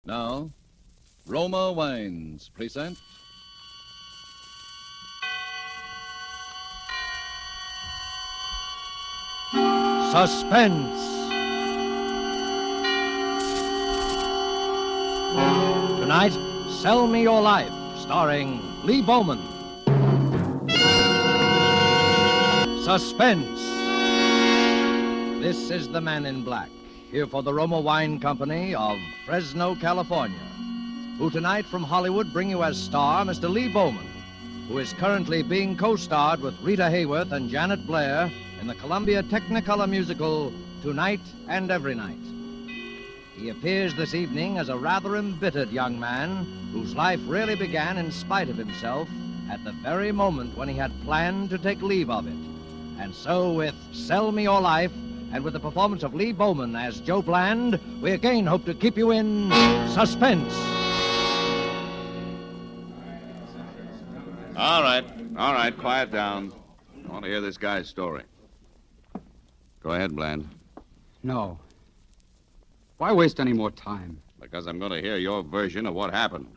Now, Roma Wines present Suspense. Tonight, Sell Me Your Life, starring Lee Bowman. Suspense. This is the Man in Black, here for the Roma Wine Company of Fresno, California, who tonight from Hollywood bring you as star Mr. Lee Bowman, who is currently being co-starred with Rita Hayworth and Janet Blair in the Columbia Technicolor musical Tonight and Every Night. He appears this evening as a rather embittered young man whose life really began in spite of himself at the very moment when he had planned to take leave of it. And so with Sell Me Your Life, and with the performance of Lee Bowman as Joe Bland, we again hope to keep you in suspense. All right, quiet down. I want to hear this guy's story. Go ahead, Bland. No. Why waste any more time? Because I'm going to hear your version of what happened.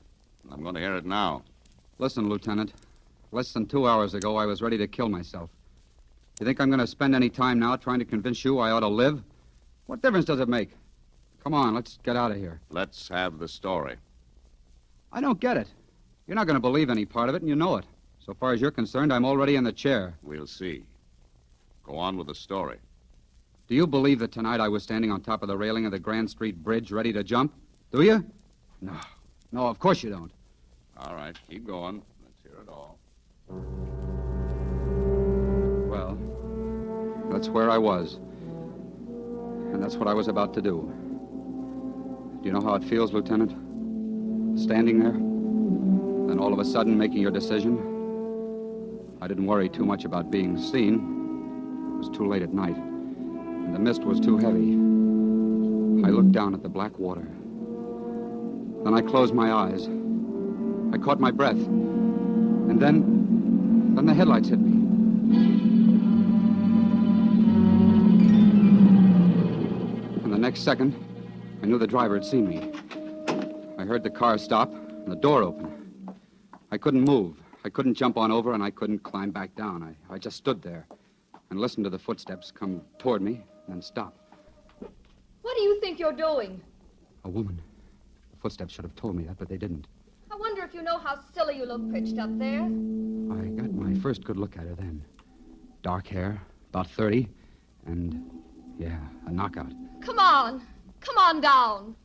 I'm going to hear it now. Listen, Lieutenant. Less than 2 hours ago, I was ready to kill myself. You think I'm going to spend any time now trying to convince you I ought to live? What difference does it make? Come on, let's get out of here. Let's have the story. I don't get it. You're not going to believe any part of it, and you know it. So far as you're concerned, I'm already in the chair. We'll see. Go on with the story. Do you believe that tonight I was standing on top of the railing of the Grand Street Bridge ready to jump? Do you? No. No, of course you don't. All right, keep going. Let's hear it all. Well, that's where I was. And that's what I was about to do. Do you know how it feels, Lieutenant? Standing there, then all of a sudden making your decision. I didn't worry too much about being seen. It was too late at night, and the mist was too heavy. I looked down at the black water. Then I closed my eyes. I caught my breath. And then the headlights hit me. And the next second, I knew the driver had seen me. I heard the car stop and the door open. I couldn't move. I couldn't jump on over, and I couldn't climb back down. I just stood there and listened to the footsteps come toward me and then stop. What do you think you're doing? A woman. The footsteps should have told me that, but they didn't. I wonder if you know how silly you look pitched up there. I got my first good look at her then. Dark hair, about 30, and, yeah, a knockout. Come on. Come on down.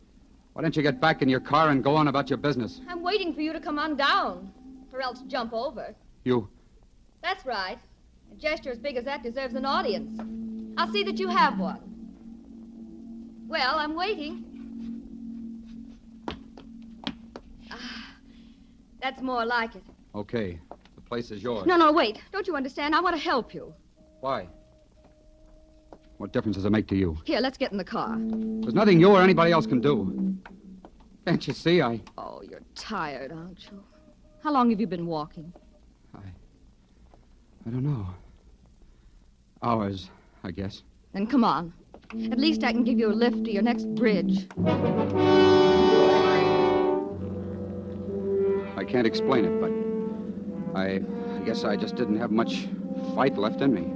Why don't you get back in your car and go on about your business? I'm waiting for you to come on down, or else jump over. You? That's right. A gesture as big as that deserves an audience. I'll see that you have one. Well, I'm waiting. That's more like it. Okay. The place is yours. No, wait. Don't you understand? I want to help you. Why? What difference does it make to you? Here, let's get in the car. There's nothing you or anybody else can do. Can't you see? Oh, you're tired, aren't you? How long have you been walking? I don't know. Hours, I guess. Then come on. At least I can give you a lift to your next bridge. I can't explain it, but I guess I just didn't have much fight left in me.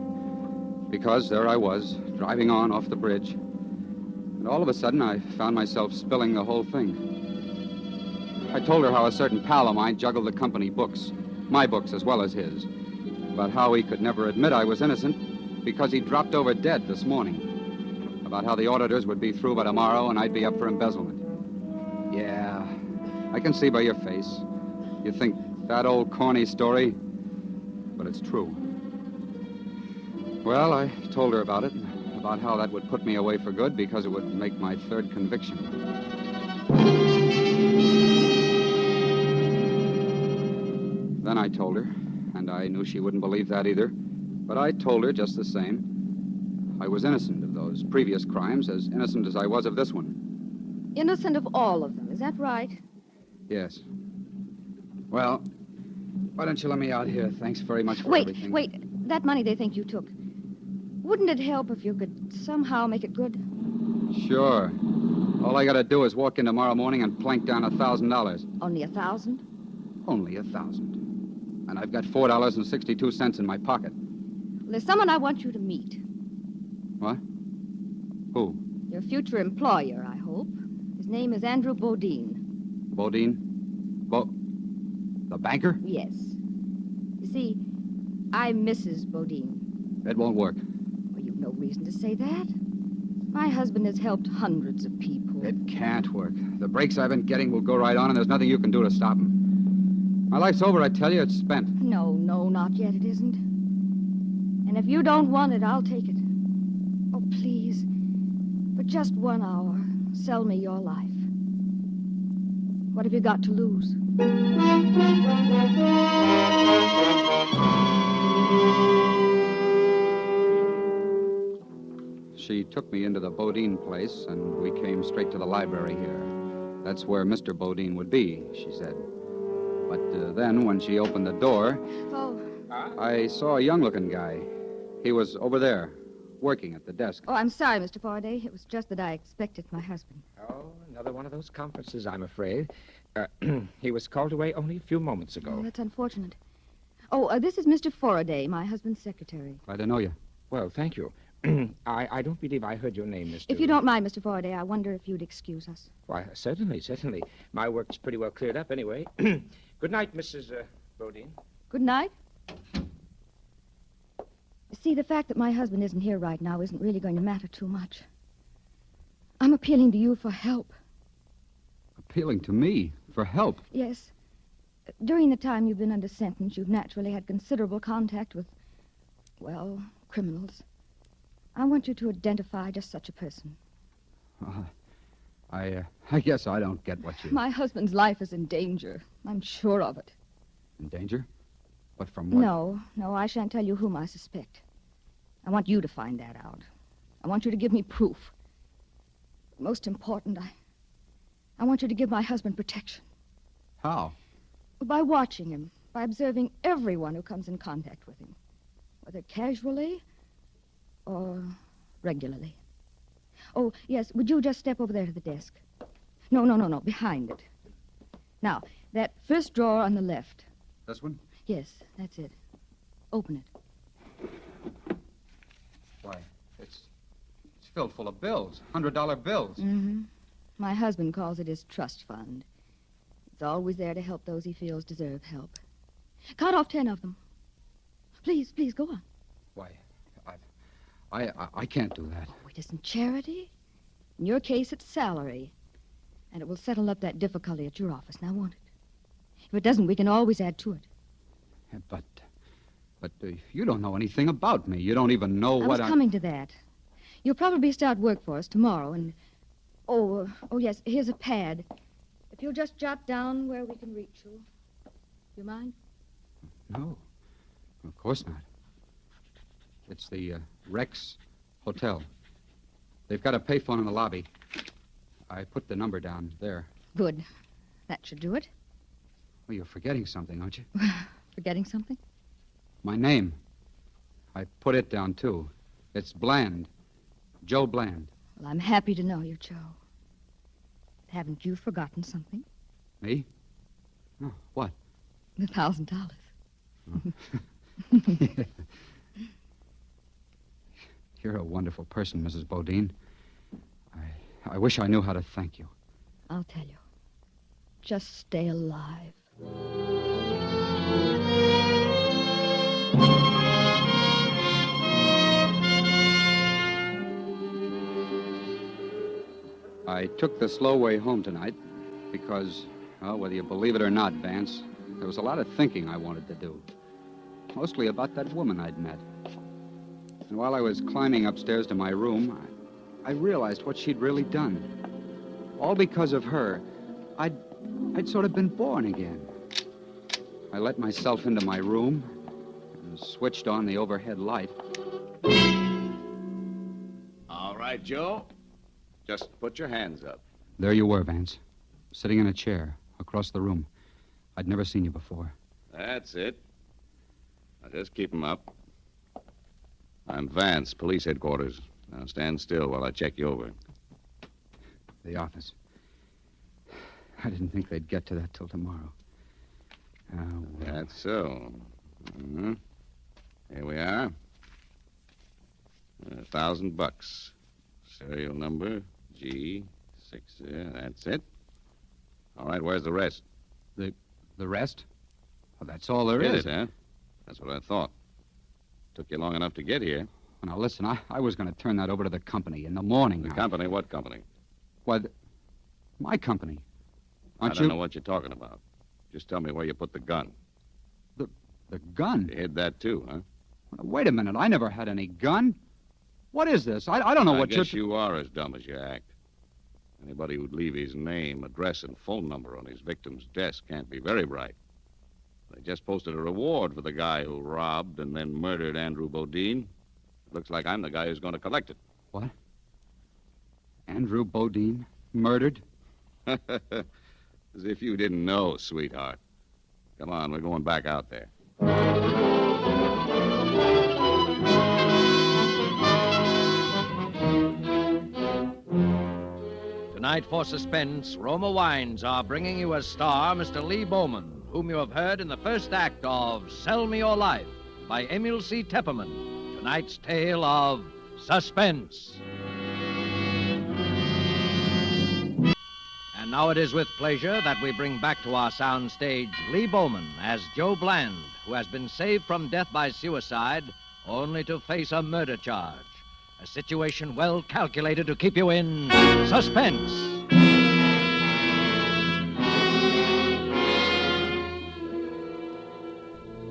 Because there I was, driving on off the bridge. And all of a sudden, I found myself spilling the whole thing. I told her how a certain pal of mine juggled the company books, my books as well as his, about how he could never admit I was innocent because he dropped over dead this morning, about how the auditors would be through by tomorrow and I'd be up for embezzlement. Yeah, I can see by your face. You think that old corny story, but it's true. Well, I told her about it, about how that would put me away for good because it would make my third conviction. Then I told her, and I knew she wouldn't believe that either, but I told her just the same. I was innocent of those previous crimes, as innocent as I was of this one. Innocent of all of them, is that right? Yes. Well, why don't you let me out here? Thanks very much for everything. Wait. That money they think you took. Wouldn't it help if you could somehow make it good? Sure. All I gotta do is walk in tomorrow morning and plank down $1,000. Only 1,000? Only 1,000. And I've got $4.62 in my pocket. Well, there's someone I want you to meet. What? Who? Your future employer, I hope. His name is Andrew Boudin. Boudin? The banker? Yes. You see, I'm Mrs. Boudin. It won't work. Well, you've no reason to say that. My husband has helped hundreds of people. It can't work. The breaks I've been getting will go right on, and there's nothing you can do to stop them. My life's over, I tell you. It's spent. No, not yet. It isn't. And if you don't want it, I'll take it. Oh, please. For just 1 hour, sell me your life. What have you got to lose? She took me into the Boudin place, and we came straight to the library here. That's where Mr. Boudin would be, she said. But then, when she opened the door, I saw a young-looking guy. He was over there, working at the desk. Oh, I'm sorry, Mr. Faraday. It was just that I expected my husband. Oh, another one of those conferences, I'm afraid. He was called away only a few moments ago. Oh, that's unfortunate. Oh, this is Mr. Faraday, my husband's secretary. Glad to know you. Well, thank you. I don't believe I heard your name, Mr. If you don't mind, Mr. Faraday, I wonder if you'd excuse us. Why, certainly. My work's pretty well cleared up anyway. Good night, Mrs. Boudin. Good night. See, the fact that my husband isn't here right now isn't really going to matter too much. I'm appealing to you for help. Appealing to me for help? Yes. During the time you've been under sentence, you've naturally had considerable contact with, well, criminals. I want you to identify just such a person. I guess I don't get what you... My husband's life is in danger. I'm sure of it. In danger? But from what? No, I shan't tell you whom I suspect. I want you to find that out. I want you to give me proof. But most important, I want you to give my husband protection. How? By watching him, by observing everyone who comes in contact with him, whether casually or regularly. Oh, yes, would you just step over there to the desk? No, behind it. Now, that first drawer on the left. This one? Yes, that's it. Open it. Why, it's filled full of bills, $100 bills. Mm-hmm. My husband calls it his trust fund. It's always there to help those he feels deserve help. Cut off 10 of them. Please, go on. Why, I can't do that. Oh, it isn't charity. In your case, it's salary. And it will settle up that difficulty at your office, now won't it? If it doesn't, we can always add to it. Yeah, but you don't know anything about me. You don't even know what I was coming to that. You'll probably start work for us tomorrow, and... Oh, yes, here's a pad. If you'll just jot down where we can reach you. You mind? No, of course not. It's the Rex Hotel. They've got a payphone in the lobby. I put the number down there. Good. That should do it. Well, you're forgetting something, aren't you? Forgetting something? My name. I put it down, too. It's Bland. Joe Bland. Well, I'm happy to know you, Joe. Haven't you forgotten something? Me? No, what? The $1,000. You're a wonderful person, Mrs. Boudin. I wish I knew how to thank you. I'll tell you. Just stay alive. I took the slow way home tonight because, well, whether you believe it or not, Vance, there was a lot of thinking I wanted to do. Mostly about that woman I'd met. And while I was climbing upstairs to my room, I realized what she'd really done. All because of her, I'd sort of been born again. I let myself into my room and switched on the overhead light. All right, Joe. Just put your hands up. There you were, Vance, sitting in a chair across the room. I'd never seen you before. That's it. Now, just keep 'em up. I'm Vance, police headquarters. Now, stand still while I check you over. The office. I didn't think they'd get to that till tomorrow. Well. That's so. Mm-hmm. Here we are. $1,000. Serial number G6. That's it. All right, where's the rest? The rest? Well, that's all there Get is. it, huh? That's what I thought. Took you long enough to get here. Now, listen, I was going to turn that over to the company in the morning. The company? What company? Why, my company. I don't know what you're talking about. Just tell me where you put the gun. The gun? You hid that too, huh? Wait a minute. I never had any gun. What is this? I don't know what I guess you are as dumb as you act. Anybody who'd leave his name, address, and phone number on his victim's desk can't be very bright. They just posted a reward for the guy who robbed and then murdered Andrew Boudin. Looks like I'm the guy who's going to collect it. What? Andrew Boudin murdered? As if you didn't know, sweetheart. Come on, we're going back out there. Tonight for Suspense, Roma Wines are bringing you as star Mr. Lee Bowman, whom you have heard in the first act of Sell Me Your Life by Emil C. Tepperman. Tonight's tale of Suspense. And now it is with pleasure that we bring back to our soundstage Lee Bowman as Joe Bland, who has been saved from death by suicide only to face a murder charge. A situation well calculated to keep you in suspense.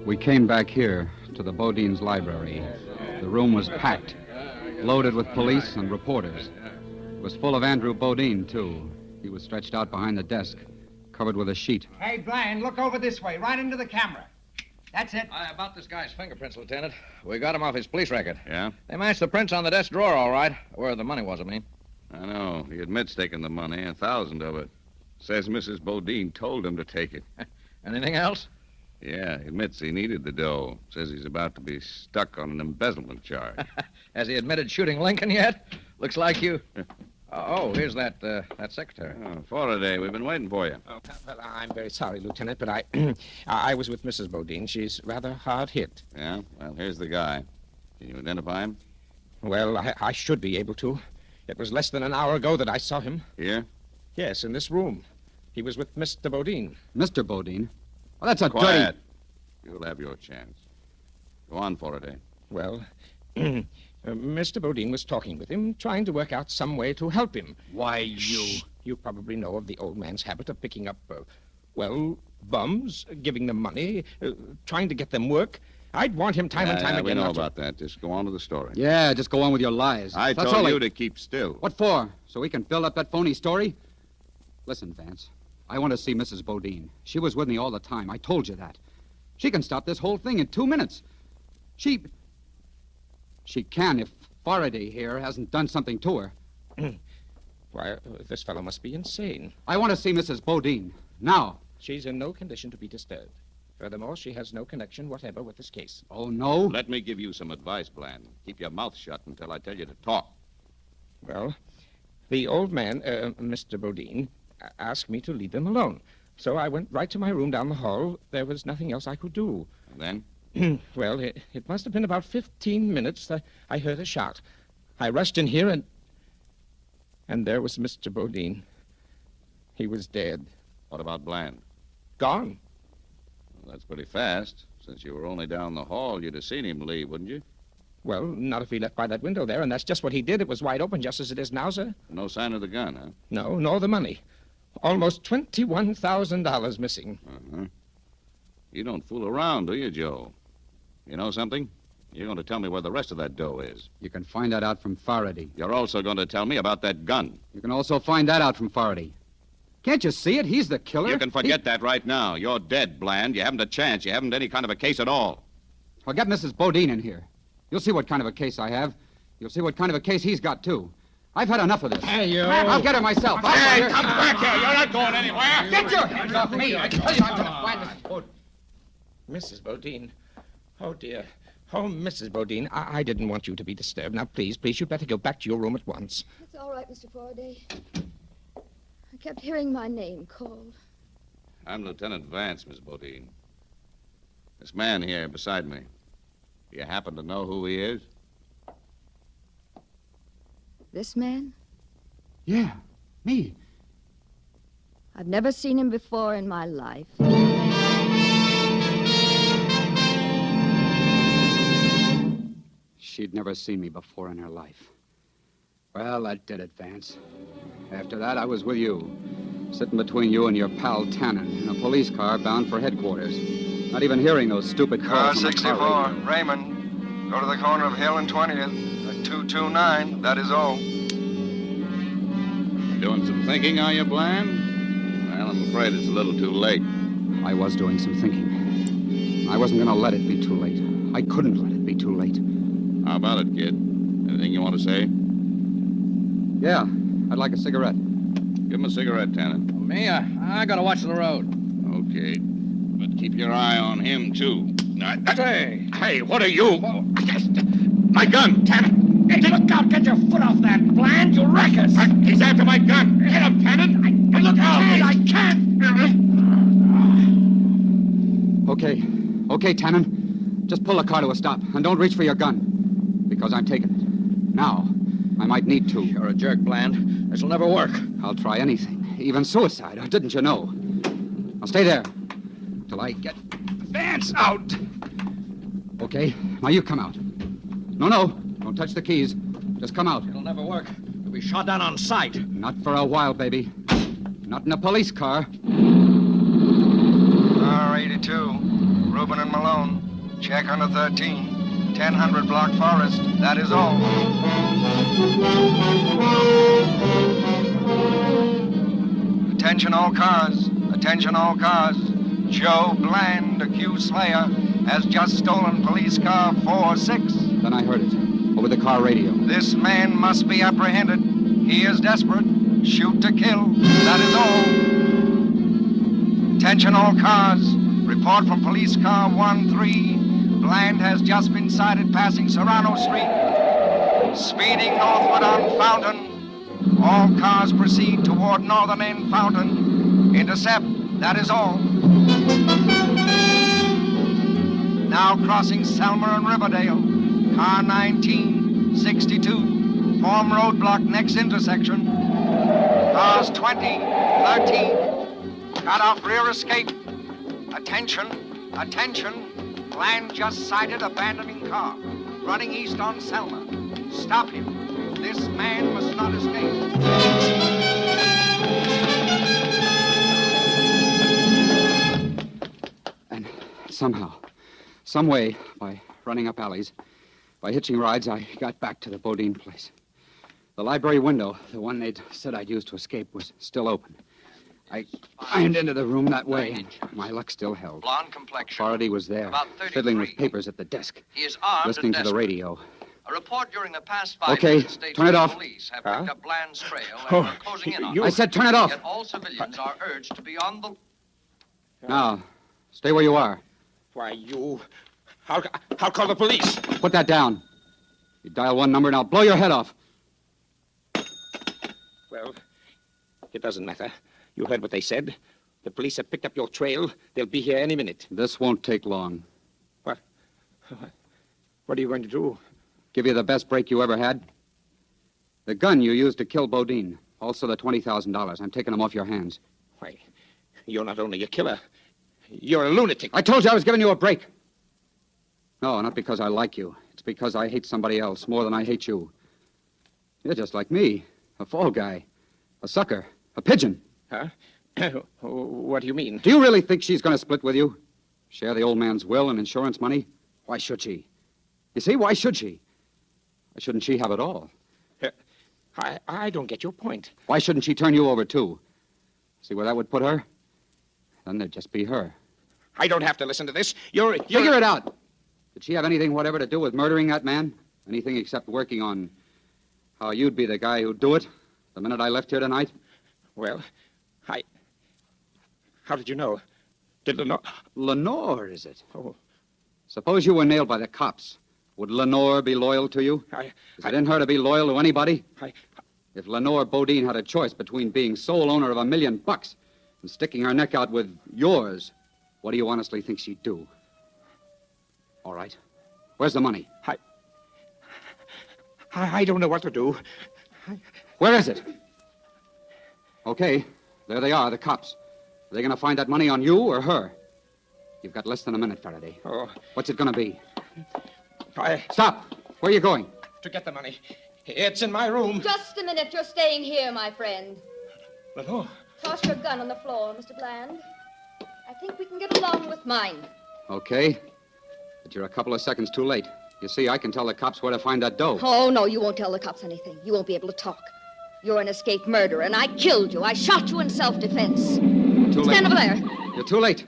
We came back here to the Boudin's library. The room was packed, loaded with police and reporters. It was full of Andrew Boudin, too. He was stretched out behind the desk, covered with a sheet. Hey, Bland, look over this way, right into the camera. That's it. About this guy's fingerprints, Lieutenant. We got him off his police record. Yeah? They matched the prints on the desk drawer, all right. Where the money was, I mean. I know. He admits taking the money, 1,000 of it. Says Mrs. Boudin told him to take it. Anything else? Yeah, he admits he needed the dough. Says he's about to be stuck on an embezzlement charge. Has he admitted shooting Lincoln yet? Looks like you... here's that secretary. Faraday, we've been waiting for you. Oh, well, I'm very sorry, Lieutenant, but I was with Mrs. Boudin. She's rather hard hit. Yeah? Well, here's the guy. Can you identify him? Well, I should be able to. It was less than an hour ago that I saw him. Here? Yes, in this room. He was with Mr. Boudin. Mr. Boudin? Well, that's a Quiet. dirty... You'll have your chance. Go on, Faraday. Well, Mr. Boudin was talking with him, trying to work out some way to help him. Why, you... You probably know of the old man's habit of picking up, bums, giving them money, trying to get them work. I'd want him time and time again. We know not to- about that. Just go on to the story. Yeah, just go on with your lies. I That's told all you to keep still. What for? So we can build up that phony story? Listen, Vance, I want to see Mrs. Boudin. She was with me all the time. I told you that. She can stop this whole thing in 2 minutes. She can if Faraday here hasn't done something to her. Why, this fellow must be insane. I want to see Mrs. Boudin. Now. She's in no condition to be disturbed. Furthermore, she has no connection whatever with this case. Oh, no? Let me give you some advice, Bland. Keep your mouth shut until I tell you to talk. Well, the old man, Mr. Boudin, asked me to leave him alone. So I went right to my room down the hall. There was nothing else I could do. And then? Well, it must have been about 15 minutes that I heard a shot. I rushed in here and there was Mr. Boudin. He was dead. What about Bland? Gone. Well, that's pretty fast. Since you were only down the hall, you'd have seen him leave, wouldn't you? Well, not if he left by that window there, and that's just what he did. It was wide open, just as it is now, sir. No sign of the gun, huh? No, nor the money. Almost $21,000 missing. Uh-huh. You don't fool around, do you, Joe? You know something? You're going to tell me where the rest of that dough is. You can find that out from Faraday. You're also going to tell me about that gun. You can also find that out from Faraday. Can't you see it? He's the killer. You can forget that right now. You're dead, Bland. You haven't a chance. You haven't any kind of a case at all. I'll get Mrs. Boudin in here. You'll see what kind of a case I have. You'll see what kind of a case he's got, too. I've had enough of this. Hey, you. I'll get her myself. Hey, come back here. You're not going anywhere. Get your hands off me. I tell you I'm going to find Mrs. Boudin. Mrs. Boudin. Oh, dear. Oh, Mrs. Boudin, I didn't want you to be disturbed. Now, please, you'd better go back to your room at once. It's all right, Mr. Faraday. kept hearing my name called. I'm Lieutenant Vance, Miss Boudin. This man here beside me, do you happen to know who he is? This man? Yeah, me. I've never seen him before in my life. She'd never seen me before in her life. Well, that did it, Vance. After that, I was with you, sitting between you and your pal Tannen in a police car bound for headquarters. Not even hearing those stupid Car calls on the 64, car radio. Raymond. Go to the corner of Hill and 20th at 229. That is all. Doing some thinking, are you, Bland? Well, I'm afraid it's a little too late. I was doing some thinking. I wasn't going to let it be too late. I couldn't let it be too late. How about it, kid? Anything you want to say? Yeah, I'd like a cigarette. Give him a cigarette, Tannen. Me? I gotta watch the road. Okay. But keep your eye on him, too. Hey! Hey, what are you? My gun, Tannen! Hey, look out! Get your foot off that, Bland! You'll wreck us! He's after my gun! Hit him, Tannen! Look out! I can't! Okay, Tannen. Just pull the car to a stop, and don't reach for your gun. Because I'm taking it. Now. I might need to. You're a jerk, Bland. This'll never work. I'll try anything, even suicide. Didn't you know? Now stay there till I get Vance out. Okay, now you come out. No, don't touch the keys. Just come out. It'll never work. You'll be shot down on sight. Not for a while, baby. Not in a police car. R82, Rubin and Malone. Check under 13. 1000 Block Forest. That is all. Attention all cars. Attention all cars. Joe Bland, accused slayer, has just stolen police car 46. Then I heard it. Over the car radio. This man must be apprehended. He is desperate. Shoot to kill. That is all. Attention all cars. Report from police car 13. Bland has just been sighted passing Serrano Street. Speeding northward on Fountain. All cars proceed toward northern end Fountain. Intercept. That is all. Now crossing Selmer and Riverdale. Car 1962. Form roadblock next intersection. Cars 20, 13. Cut off rear escape. Attention. Bland just sighted abandoning car. Running east on Selma. Stop him. This man must not escape. And somehow, some way, by running up alleys, by hitching rides, I got back to the Boudin place. The library window, the one they'd said I'd used to escape, was still open. I climbed into the room that way, and my luck still held. Blonde complexion. Authority was there, About 33. fiddling with papers at the desk, He is armed listening and to the desperate. radio. A report during the past 5 Okay, minutes states turn it that off. police have picked up Bland's trail and Oh, are closing in on you- him. I said turn it off. Yet all civilians are urged to be on the... Now, stay where you are. Why, you... I'll call the police. Put that down. You dial one number and I'll blow your head off. Well, it doesn't matter. You heard what they said. The police have picked up your trail. They'll be here any minute. This won't take long. What are you going to do? Give you the best break you ever had. The gun you used to kill Boudin. Also the $20,000. I'm taking them off your hands. Why, you're not only a killer. You're a lunatic. I told you I was giving you a break. No, not because I like you. It's because I hate somebody else more than I hate you. You're just like me. A fall guy. A sucker. A pigeon. Huh? What do you mean? Do you really think she's going to split with you? Share the old man's will and insurance money? Why should she? You see, why should she? Why shouldn't she have it all? I don't get your point. Why shouldn't she turn you over, too? See where that would put her? Then there'd just be her. I don't have to listen to this. Figure it out. Did she have anything whatever to do with murdering that man? Anything except working on how you'd be the guy who'd do it the minute I left here tonight? Well, How did you know? Did Lenore... Lenore, is it? Oh, Suppose you were nailed by the cops. Would Lenore be loyal to you? Is it in her to be loyal to anybody? If Lenore Boudin had a choice between being sole owner of $1 million and sticking her neck out with yours, what do you honestly think she'd do? All right. Where's the money? I don't know what to do. Where is it? Okay, there they are, the cops. Are they going to find that money on you or her? You've got less than a minute, Faraday. Oh, What's it going to be? I... Stop! Where are you going? To get the money. It's in my room. Just a minute. You're staying here, my friend. Lenore. Toss your gun on the floor, Mr. Bland. I think we can get along with mine. Okay. But you're a couple of seconds too late. You see, I can tell the cops where to find that dough. Oh, no, you won't tell the cops anything. You won't be able to talk. You're an escaped murderer, and I killed you. I shot you in self-defense. Too late. Stand over there. You're too late.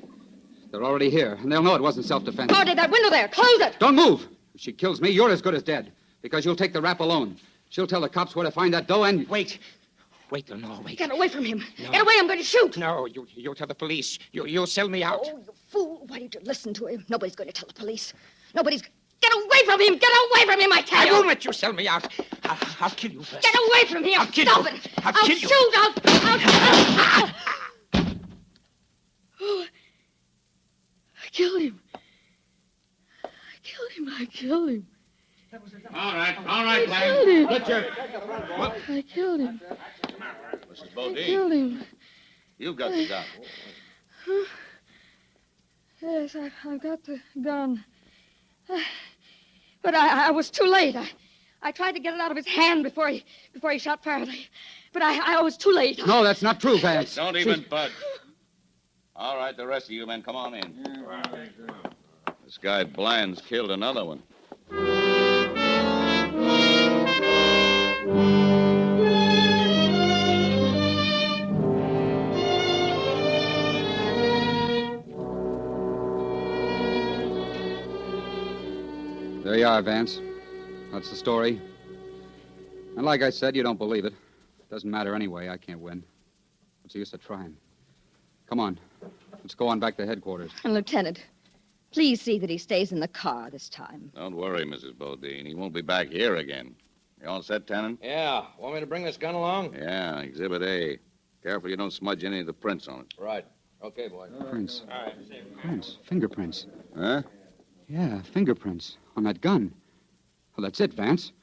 They're already here, and they'll know it wasn't self-defense. Faraday, that window there. Close it. Don't move. If she kills me, you're as good as dead, because you'll take the rap alone. She'll tell the cops where to find that dough and... Wait, Lenore, wait. Get away from him. No. Get away, I'm going to shoot. No, you tell the police. You'll sell me out. Oh, you fool. Why did you listen to him? Nobody's going to tell the police. Nobody's... Get away from him! Get away from him, I tell you! I won't let you sell me out. I'll kill you first. Get away from here! I'll kill Stop you. it! I'll kill you. Shoot! I'll... Oh, I killed him. I killed him. All right, killed him. Put your... I killed him. Mrs. I Boudin, killed him. you've got the gun. Yes, I've got the gun. But I was too late. I tried to get it out of his hand before he shot Faraday. But I was too late. No, that's not true, Vance. Don't even budge. All right, the rest of you men, come on in. This guy Bland's killed another one. There you are, Vance. That's the story. And like I said, you don't believe it. Doesn't matter anyway. I can't win. What's the use of trying? Come on. Let's go on back to headquarters. And, Lieutenant, please see that he stays in the car this time. Don't worry, Mrs. Boudin. He won't be back here again. You all set, Tannen? Yeah. Want me to bring this gun along? Yeah, Exhibit A. Careful you don't smudge any of the prints on it. Right. Okay, boy. Prints. Prints. Fingerprints. Huh? Yeah, fingerprints on that gun. Well, that's it, Vance.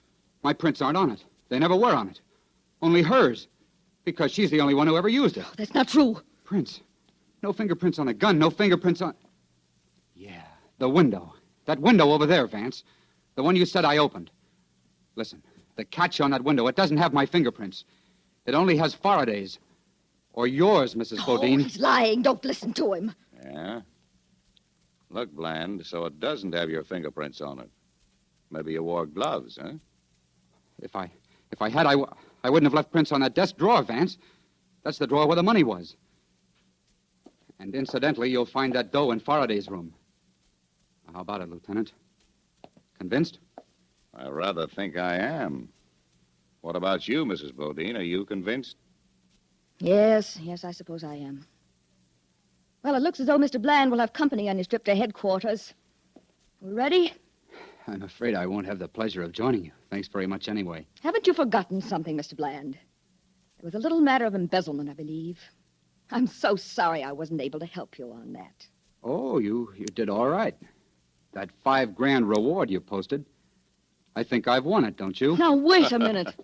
My prints aren't on it. They never were on it. Only hers. Because she's the only one who ever used it. Oh, that's not true. Prints. No fingerprints on the gun. No fingerprints on... Yeah, the window. That window over there, Vance. The one you said I opened. Listen, the catch on that window, it doesn't have my fingerprints. It only has Faraday's. Or yours, Mrs. Boudin. Oh, he's lying. Don't listen to him. Yeah? Look, Bland, so it doesn't have your fingerprints on it. Maybe you wore gloves, huh? If I had, I wouldn't have left prints on that desk drawer, Vance. That's the drawer where the money was. And incidentally, you'll find that dough in Faraday's room. Now, how about it, Lieutenant? Convinced? I rather think I am. What about you, Mrs. Boudin? Are you convinced? Yes, I suppose I am. Well, it looks as though Mr. Bland will have company on his trip to headquarters. We ready? I'm afraid I won't have the pleasure of joining you. Thanks very much anyway. Haven't you forgotten something, Mr. Bland? It was a little matter of embezzlement, I believe. I'm so sorry I wasn't able to help you on that. Oh, you did all right. That $5,000 reward you posted, I think I've won it, don't you? Now, wait a minute.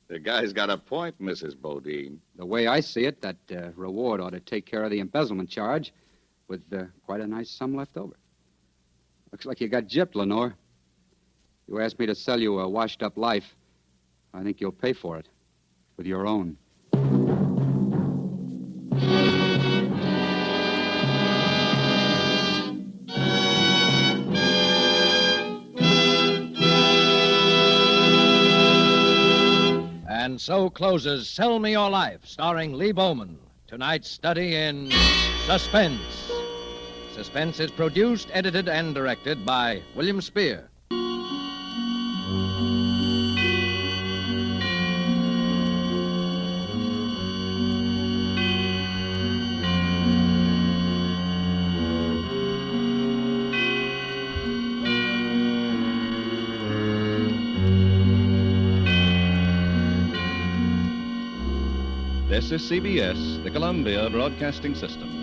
The guy's got a point, Mrs. Boudin. The way I see it, that reward ought to take care of the embezzlement charge with quite a nice sum left over. Looks like you got gypped, Lenore. You asked me to sell you a washed-up life. I think you'll pay for it with your own. And so closes Sell Me Your Life, starring Lee Bowman. Tonight's study in Suspense. Suspense is produced, edited, and directed by William Spear. This is CBS, the Columbia Broadcasting System.